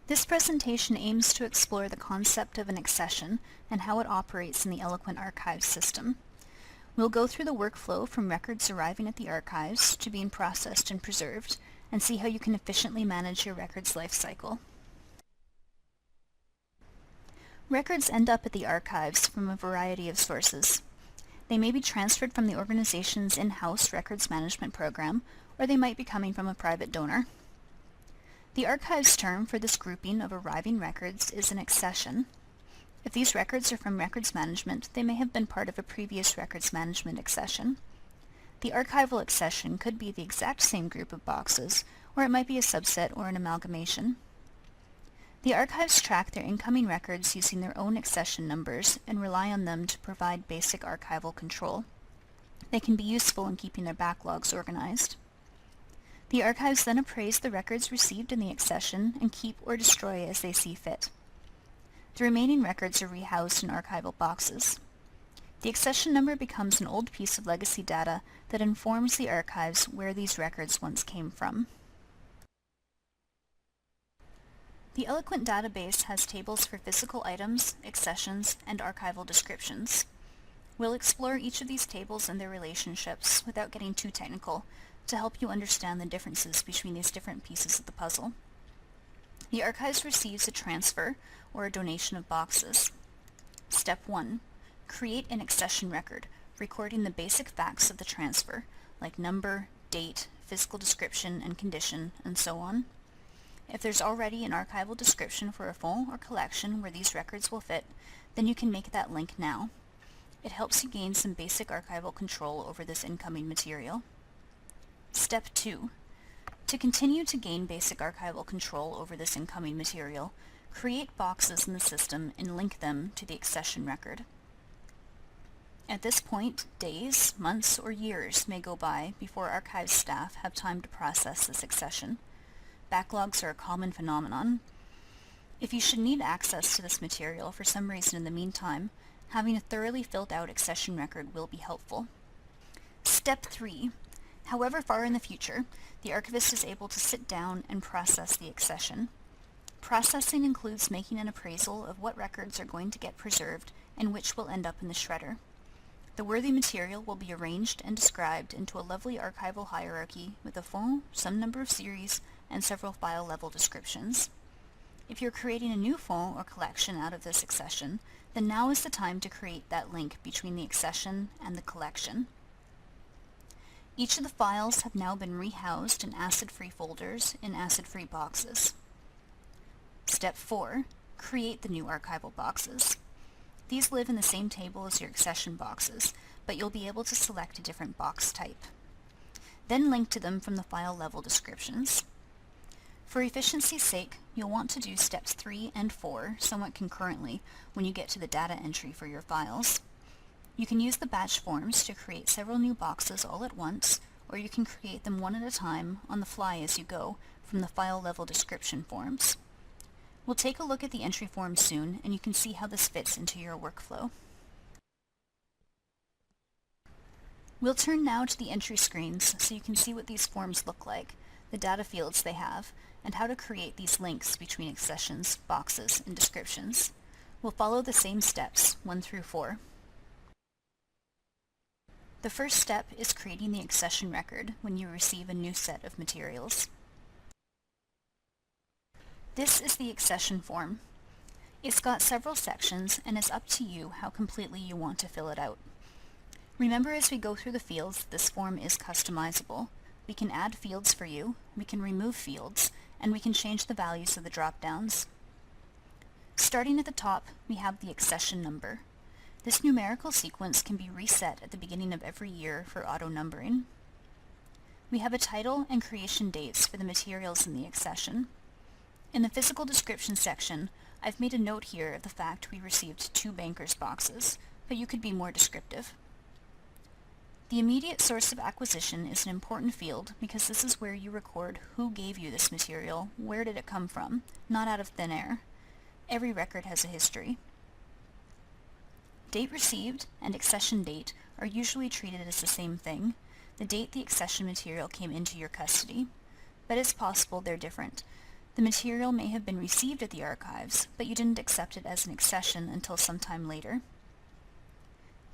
This presentation aims to explore the concept of an accession and how it operates in the Eloquent Archives system. We'll go through the workflow from records arriving at the archives to being processed and preserved, and see how you can efficiently manage your record's life cycle. Records end up at the archives from a variety of sources. They may be transferred from the organization's in-house records management program, or they might be coming from a private donor. The archives term for this grouping of arriving records is an accession. If these records are from records management, they may have been part of a previous records management accession. The archival accession could be the exact same group of boxes, or it might be a subset or an amalgamation. The archives track their incoming records using their own accession numbers and rely on them to provide basic archival control. They can be useful in keeping their backlogs organized. The archives then appraise the records received in the accession and keep or destroy as they see fit. The remaining records are rehoused in archival boxes. The accession number becomes an old piece of legacy data that informs the archives where these records once came from. The Eloquent database has tables for physical items, accessions, and archival descriptions. We'll explore each of these tables and their relationships without getting too technical, to help you understand the differences between these different pieces of the puzzle. The archives receives a transfer or a donation of boxes. Step 1. Create an accession record, recording the basic facts of the transfer, like number, date, physical description and condition, and so on. If there's already an archival description for a fond or collection where these records will fit, then you can make that link now. It helps you gain some basic archival control over this incoming material. Step 2. To continue to gain basic archival control over this incoming material, create boxes in the system and link them to the accession record. At this point, days, months, or years may go by before archives staff have time to process this accession. Backlogs are a common phenomenon. If you should need access to this material for some reason in the meantime, having a thoroughly filled out accession record will be helpful. Step 3. However far in the future, the archivist is able to sit down and process the accession. Processing includes making an appraisal of what records are going to get preserved and which will end up in the shredder. The worthy material will be arranged and described into a lovely archival hierarchy with a fond, some number of series, and several file-level descriptions. If you're creating a new fond or collection out of this accession, then now is the time to create that link between the accession and the collection. Each of the files have now been rehoused in acid-free folders in acid-free boxes. Step 4. Create the new archival boxes. These live in the same table as your accession boxes, but you'll be able to select a different box type. Then link to them from the file-level descriptions. For efficiency's sake, you'll want to do steps 3 and 4 somewhat concurrently when you get to the data entry for your files. You can use the batch forms to create several new boxes all at once, or you can create them one at a time on the fly as you go from the file-level description forms. We'll take a look at the entry form soon, and you can see how this fits into your workflow. We'll turn now to the entry screens so you can see what these forms look like, the data fields they have, and how to create these links between accessions, boxes, and descriptions. We'll follow the same steps, 1 through 4. The first step is creating the accession record when you receive a new set of materials. This is the accession form. It's got several sections, and it's up to you how completely you want to fill it out. Remember, as we go through the fields, this form is customizable. We can add fields for you, we can remove fields, and we can change the values of the drop-downs. Starting at the top, we have the accession number. This numerical sequence can be reset at the beginning of every year for auto-numbering. We have a title and creation dates for the materials in the accession. In the physical description section, I've made a note here of the fact we received 2 bankers boxes, but you could be more descriptive. The immediate source of acquisition is an important field because this is where you record who gave you this material, where did it come from, not out of thin air. Every record has a history. Date received and accession date are usually treated as the same thing, the date the accession material came into your custody, but it's possible they're different. The material may have been received at the archives, but you didn't accept it as an accession until some time later.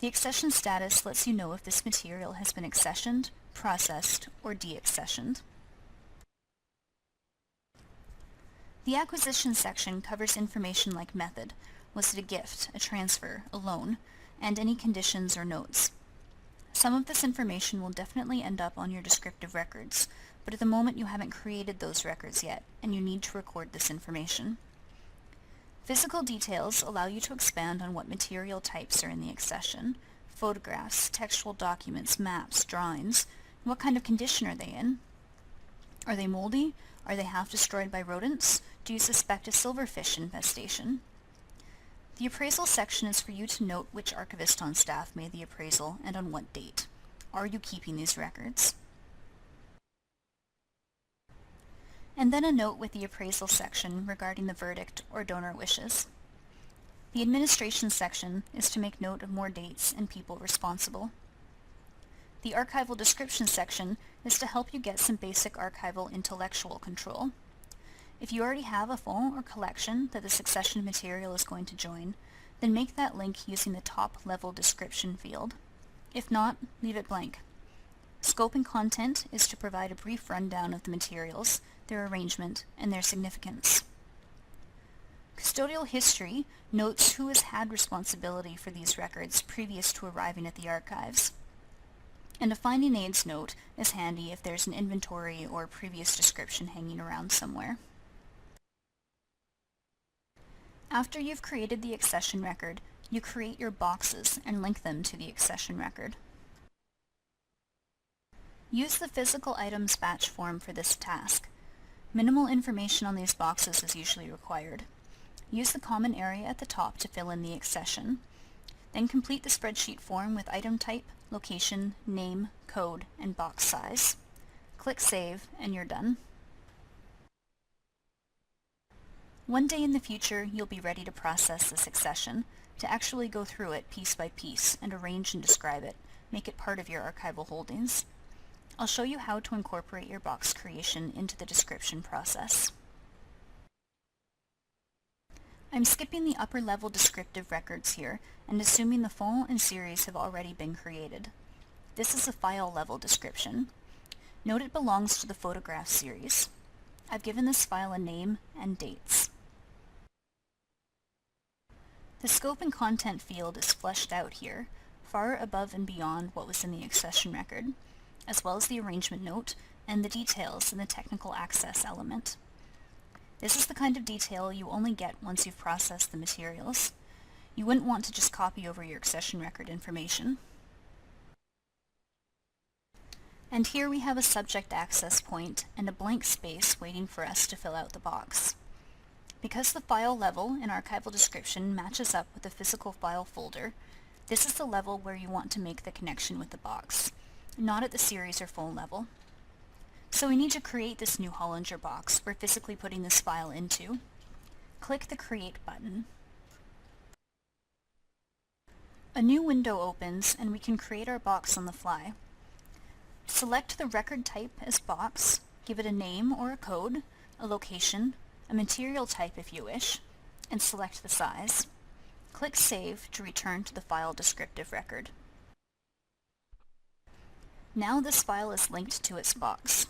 The accession status lets you know if this material has been accessioned, processed, or deaccessioned. The acquisition section covers information like method. Was it a gift, a transfer, a loan, and any conditions or notes. Some of this information will definitely end up on your descriptive records, but at the moment you haven't created those records yet, and you need to record this information. Physical details allow you to expand on what material types are in the accession: photographs, textual documents, maps, drawings. What kind of condition are they in? Are they moldy? Are they half destroyed by rodents? Do you suspect a silverfish infestation? The appraisal section is for you to note which archivist on staff made the appraisal and on what date. Are you keeping these records? And then a note with the appraisal section regarding the verdict or donor wishes. The administration section is to make note of more dates and people responsible. The archival description section is to help you get some basic archival intellectual control. If you already have a full or collection that the succession material is going to join, then make that link using the top-level description field. If not, leave it blank. Scope and content is to provide a brief rundown of the materials, their arrangement, and their significance. Custodial history notes who has had responsibility for these records previous to arriving at the archives. And a finding aids note is handy if there's an inventory or previous description hanging around somewhere. After you've created the accession record, you create your boxes and link them to the accession record. Use the physical items batch form for this task. Minimal information on these boxes is usually required. Use the common area at the top to fill in the accession. Then complete the spreadsheet form with item type, location, name, code, and box size. Click Save, and you're done. One day in the future, you'll be ready to process this accession, to actually go through it piece by piece and arrange and describe it, make it part of your archival holdings. I'll show you how to incorporate your box creation into the description process. I'm skipping the upper-level descriptive records here and assuming the full and series have already been created. This is a file-level description. Note it belongs to the photograph series. I've given this file a name and dates. The scope and content field is fleshed out here, far above and beyond what was in the accession record, as well as the arrangement note and the details in the technical access element. This is the kind of detail you only get once you've processed the materials. You wouldn't want to just copy over your accession record information. And here we have a subject access point and a blank space waiting for us to fill out the box. Because the file level in archival description matches up with the physical file folder, this is the level where you want to make the connection with the box, not at the series or full level. So we need to create this new Hollinger box we're physically putting this file into. Click the Create button. A new window opens and we can create our box on the fly. Select the record type as box, give it a name or a code, a location, a material type if you wish, and select the size. Click Save to return to the file descriptive record. Now this file is linked to its box.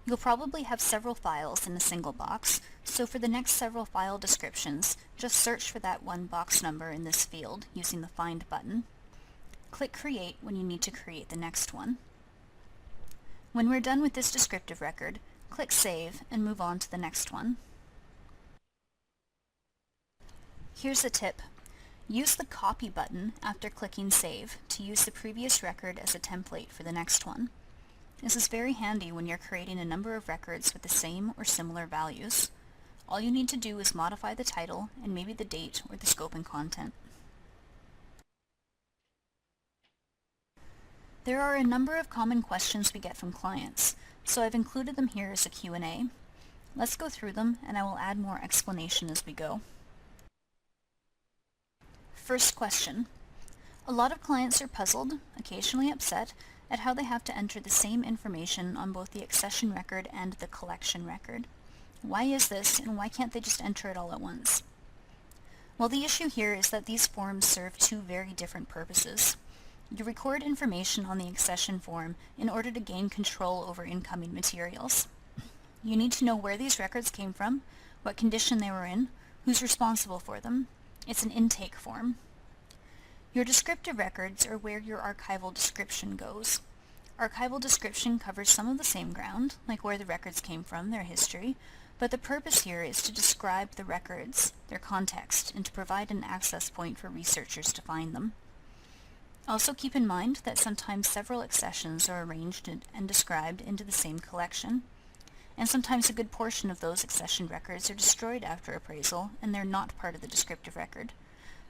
You'll probably have several files in a single box, so for the next several file descriptions, just search for that one box number in this field using the Find button. Click Create when you need to create the next one. When we're done with this descriptive record, click Save and move on to the next one. Here's a tip. Use the Copy button after clicking Save to use the previous record as a template for the next one. This is very handy when you're creating a number of records with the same or similar values. All you need to do is modify the title and maybe the date or the scope and content. There are a number of common questions we get from clients, so I've included them here as a Q&A. Let's go through them and I will add more explanation as we go. First question. A lot of clients are puzzled, occasionally upset, at how they have to enter the same information on both the accession record and the collection record. Why is this, and why can't they just enter it all at once? Well, the issue here is that these forms serve two very different purposes. You record information on the accession form in order to gain control over incoming materials. You need to know where these records came from, what condition they were in, who's responsible for them. It's an intake form. Your descriptive records are where your archival description goes. Archival description covers some of the same ground, like where the records came from, their history, but the purpose here is to describe the records, their context, and to provide an access point for researchers to find them. Also keep in mind that sometimes several accessions are arranged and described into the same collection, and sometimes a good portion of those accession records are destroyed after appraisal and they're not part of the descriptive record,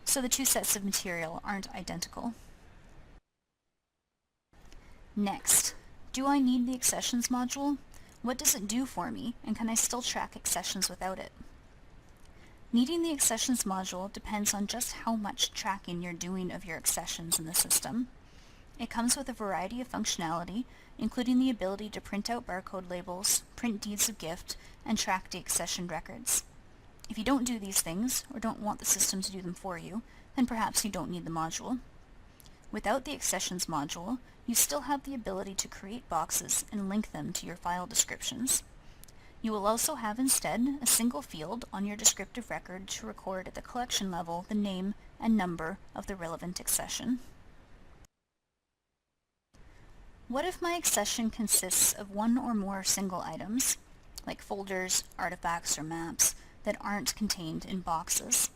so the two sets of material aren't identical. Next, do I need the accessions module? What does it do for me, and can I still track accessions without it? Needing the accessions module depends on just how much tracking you're doing of your accessions in the system. It comes with a variety of functionality, including the ability to print out barcode labels, print deeds of gift, and track deaccession records. If you don't do these things, or don't want the system to do them for you, then perhaps you don't need the module. Without the accessions module, you still have the ability to create boxes and link them to your file descriptions. You will also have instead a single field on your descriptive record to record at the collection level the name and number of the relevant accession. What if my accession consists of one or more single items, like folders, artifacts, or maps, that aren't contained in boxes?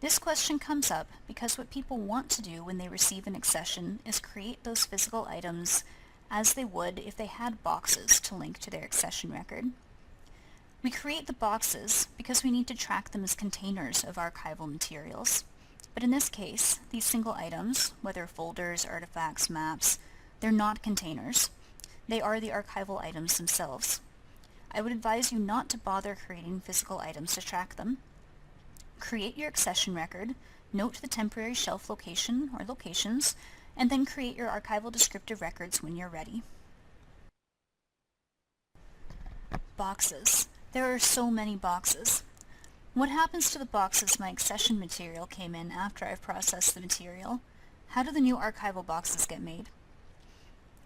This question comes up because what people want to do when they receive an accession is create those physical items as they would if they had boxes to link to their accession record. We create the boxes because we need to track them as containers of archival materials. But in this case, these single items, whether folders, artifacts, maps, they're not containers. They are the archival items themselves. I would advise you not to bother creating physical items to track them. Create your accession record, note the temporary shelf location or locations, and then create your archival descriptive records when you're ready. Boxes. There are so many boxes. What happens to the boxes my accession material came in after I've processed the material? How do the new archival boxes get made?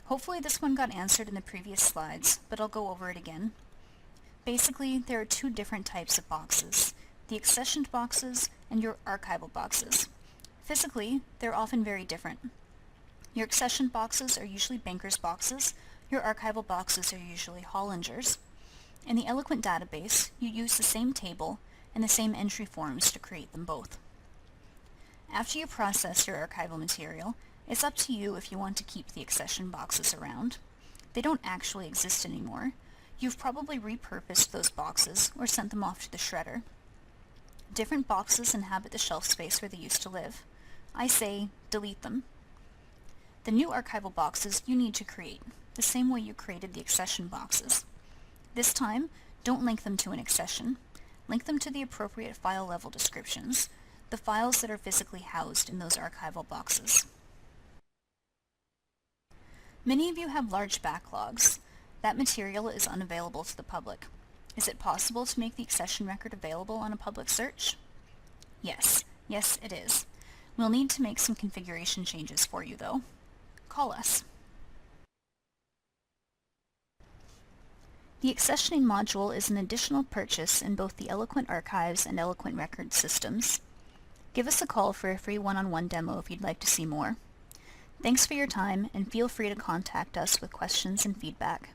Hopefully this one got answered in the previous slides, but I'll go over it again. Basically, there are two different types of boxes: the accessioned boxes and your archival boxes. Physically, they're often very different. Your accession boxes are usually banker's boxes, your archival boxes are usually Hollinger's. In the Eloquent database, you use the same table and the same entry forms to create them both. After you process your archival material, it's up to you if you want to keep the accession boxes around. They don't actually exist anymore. You've probably repurposed those boxes or sent them off to the shredder. Different boxes inhabit the shelf space where they used to live. I say, delete them. The new archival boxes you need to create, the same way you created the accession boxes. This time, don't link them to an accession. Link them to the appropriate file level descriptions, the files that are physically housed in those archival boxes. Many of you have large backlogs. That material is unavailable to the public. Is it possible to make the accession record available on a public search? Yes, it is. We'll need to make some configuration changes for you though. Call us. The accessioning module is an additional purchase in both the Eloquent Archives and Eloquent Records systems. Give us a call for a free one-on-one demo if you'd like to see more. Thanks for your time, and feel free to contact us with questions and feedback.